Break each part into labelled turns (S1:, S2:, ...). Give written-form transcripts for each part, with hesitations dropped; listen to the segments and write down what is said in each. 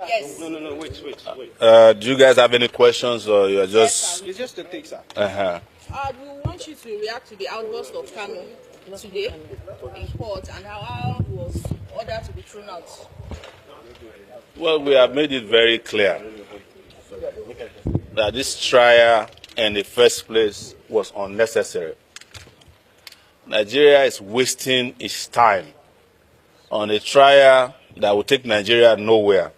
S1: Yes.
S2: No, wait.
S3: Do you guys have any questions, or you're just...
S1: Yes,
S2: It's just a take, sir.
S1: we want you to react to the outburst of Kanu today in court and how he was ordered to be thrown out.
S3: Well, we have made it very clear that this trial in the first place was unnecessary. Nigeria is wasting its time on a trial that will take Nigeria nowhere,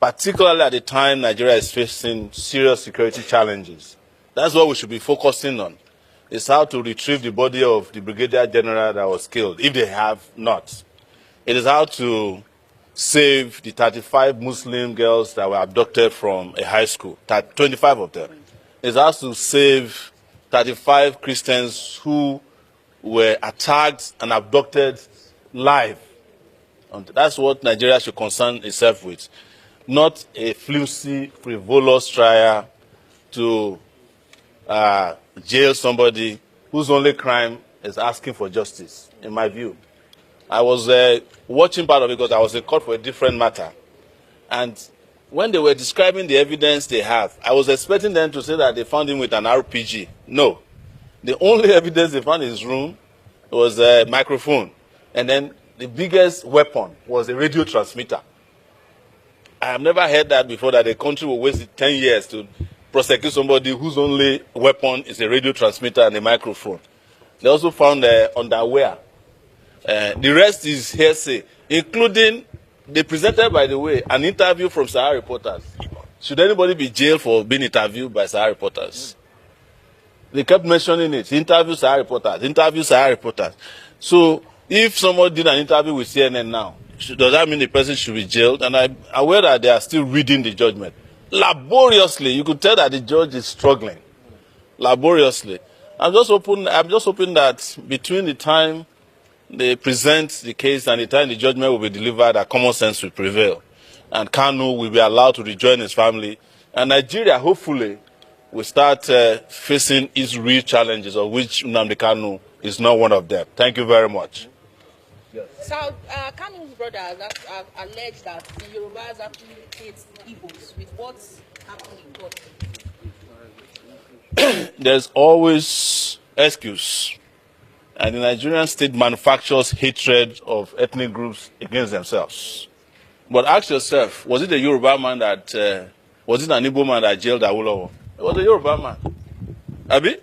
S3: particularly at the time Nigeria is facing serious security challenges. That's what we should be focusing on, is how to retrieve the body of the Brigadier General that was killed, if they have not. It is how to save the 35 Muslim girls that were abducted from a high school, 25 of them. It is how to save 35 Christians who were attacked and abducted live. And that's what Nigeria should concern itself with, not a flimsy, frivolous trial to jail somebody whose only crime is asking for justice, in my view. I was watching part of it because I was in court for a different matter. And when they were describing the evidence they have, I was expecting them to say that they found him with an RPG. No. The only evidence they found in his room was a microphone. And then the biggest weapon was a radio transmitter. I have never heard that before, that a country will waste 10 years to prosecute somebody whose only weapon is a radio transmitter and a microphone. They also found underwear. The rest is hearsay, including, they presented, by the way, an interview from Sahara Reporters. Should anybody be jailed for being interviewed by Sahara Reporters? They kept mentioning it. Interview Sahara Reporters, interview Sahara Reporters. So if someone did an interview with CNN now, does that mean the person should be jailed? And I'm aware that they are still reading the judgment. Laboriously, you could tell that the judge is struggling. Laboriously. I'm just hoping that between the time they present the case and the time the judgment will be delivered, that common sense will prevail. And Kanu will be allowed to rejoin his family. And Nigeria, hopefully, will start facing its real challenges, of which Nnamdi Kanu is not one of them. Thank you very much.
S1: So, Kanu's brother has alleged that the Yorubas actually hate Igbos with what's happening in court.
S3: There's always excuse. And the Nigerian state manufactures hatred of ethnic groups against themselves. But ask yourself, was it a Yoruba man that, was it an Igbo man that jailed Awolowo? It was a Yoruba man. Abi?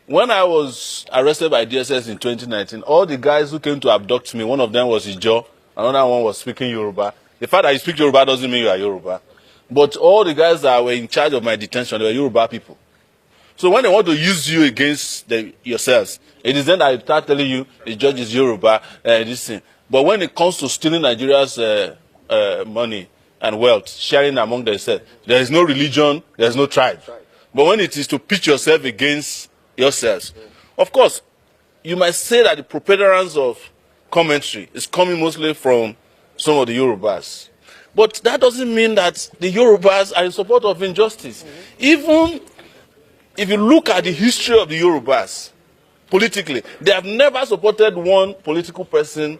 S3: When I was arrested by DSS in 2019, all the guys who came to abduct me, one of them was Ijo, another one was speaking Yoruba. The fact that you speak Yoruba doesn't mean you are Yoruba. But all the guys that were in charge of my detention, they were Yoruba people. So when they want to use you against yourselves, it is then that I start telling you the judge is Yoruba, this thing. But when it comes to stealing Nigeria's money and wealth, sharing among themselves, there is no religion, there is no tribe. But when it is to pitch yourself against yourselves, of course, you might say that the preponderance of commentary is coming mostly from some of the Yorubas. But that doesn't mean that the Yorubas are in support of injustice. Even if you look at the history of the Yorubas, politically, they have never supported one political person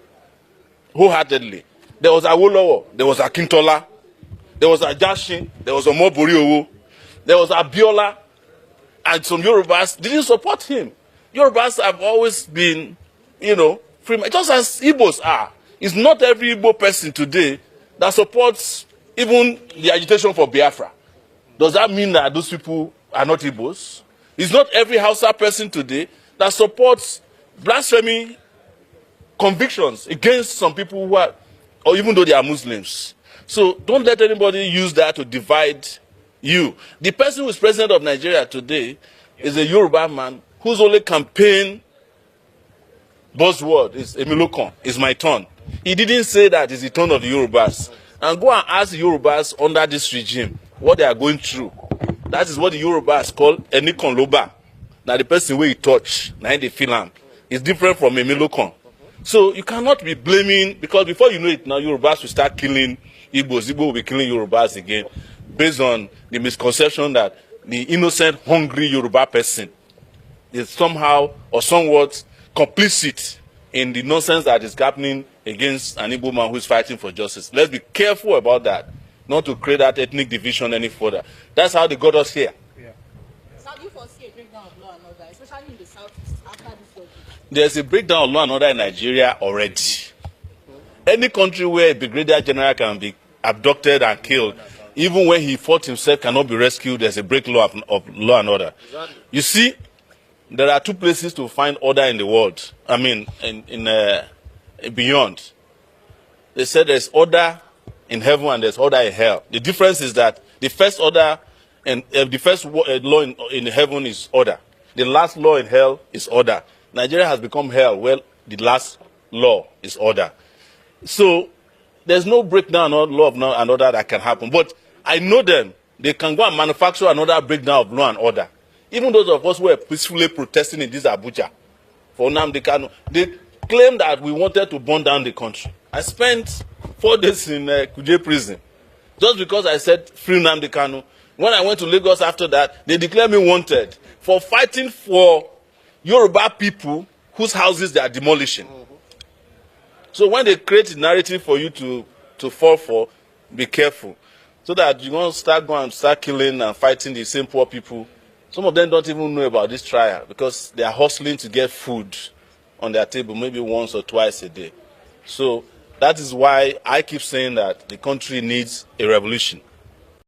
S3: wholeheartedly. There was Awolowo, there was Akintola, there was Ajashin, there was Omoboriowo, there was Abiola, and some Yorubas didn't support him. Yorubas have always been, free, just as Igbos are. It's not every Igbo person today that supports even the agitation for Biafra. Does that mean that those people are not Igbos? It's not every Hausa person today that supports blasphemy convictions against some people who are, or even though they are Muslims. So don't let anybody use that to divide you. The person who is president of Nigeria today is a Yoruba man whose only campaign buzzword is Emilokon, is my turn. He didn't say that it's the turn of the Yorubas. And go and ask the Yorubas under this regime what they are going through. That is what the Yorubas call Enikon Loba. Now the person where he touch, now they feel him. It's different from Emilokon. So you cannot be blaming, because before you know it now, Yorubas will start killing Igbos. Igbo will be killing Yorubas again, based on the misconception that the innocent, hungry Yoruba person is somehow or somewhat complicit in the nonsense that is happening against an Igbo man who is fighting for justice. Let's be careful about that. not to create that ethnic division any further. That's how they got us here.
S1: So how do you foresee a breakdown of law and order, especially in the southeast after this judgment?
S3: There's a breakdown of law and order in Nigeria already. Any country where a brigadier general can be abducted and killed, even when he fought himself, cannot be rescued, there's a breakdown of law and order. You see, there are two places to find order in the world. I mean, beyond. They said there's order in heaven and there's order in hell. The difference is that the first order and the first law in heaven is order. The last law in hell is order. Nigeria has become hell. Well, the last law is order. So there's no breakdown of law and order that can happen. But I know them. They can go and manufacture another breakdown of law and order. Even those of us who were peacefully protesting in this Abuja for Nnamdi Kanu, they claimed that we wanted to burn down the country. I spent 4 days in Kuje prison just because I said free Nnamdi Kanu. When I went to Lagos after that, they declared me wanted for fighting for Yoruba people whose houses they are demolishing. So when they create a narrative for you to fall for, be careful. So that you won't start killing and fighting the same poor people. Some of them don't even know about this trial because they are hustling to get food on their table maybe once or twice a day. So that is why I keep saying that the country needs a revolution.